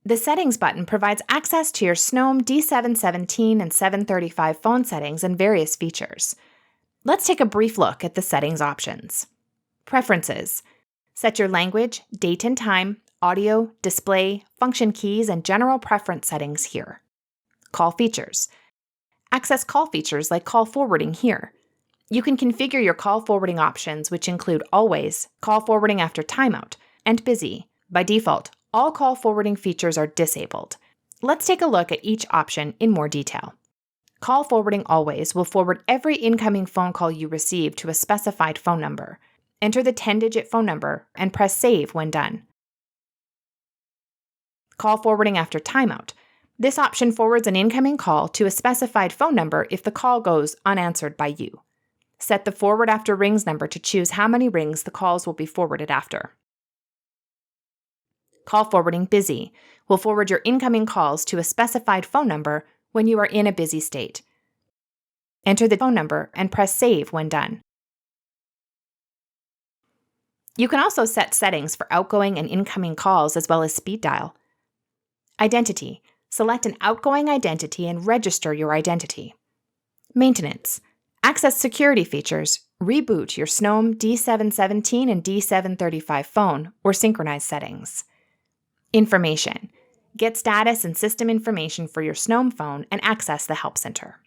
The Settings button provides access to your Snom D717 and 735 phone settings and various features. Let's take a brief look at the settings options. Preferences. Set your language, date and time, audio, display, function keys, and general preference settings here. Call features. Access call features like call forwarding here. You can configure your call forwarding options, which include always, call forwarding after timeout, and busy. By default, all call forwarding features are disabled. Let's take a look at each option in more detail. Call forwarding always will forward every incoming phone call you receive to a specified phone number. Enter the 10-digit phone number and press save when done. Call forwarding after timeout. This option forwards an incoming call to a specified phone number if the call goes unanswered by you. Set the forward after rings number to choose how many rings the calls will be forwarded after. Call forwarding busy will forward your incoming calls to a specified phone number when you are in a busy state. Enter the phone number and press save when done. You can also set settings for outgoing and incoming calls as well as speed dial. Identity. Select an outgoing identity and register your identity. Maintenance. Access security features. Reboot your Snom D717 and D735 phone or synchronize settings. Information. Get status and system information for your Snom phone and access the Help Center.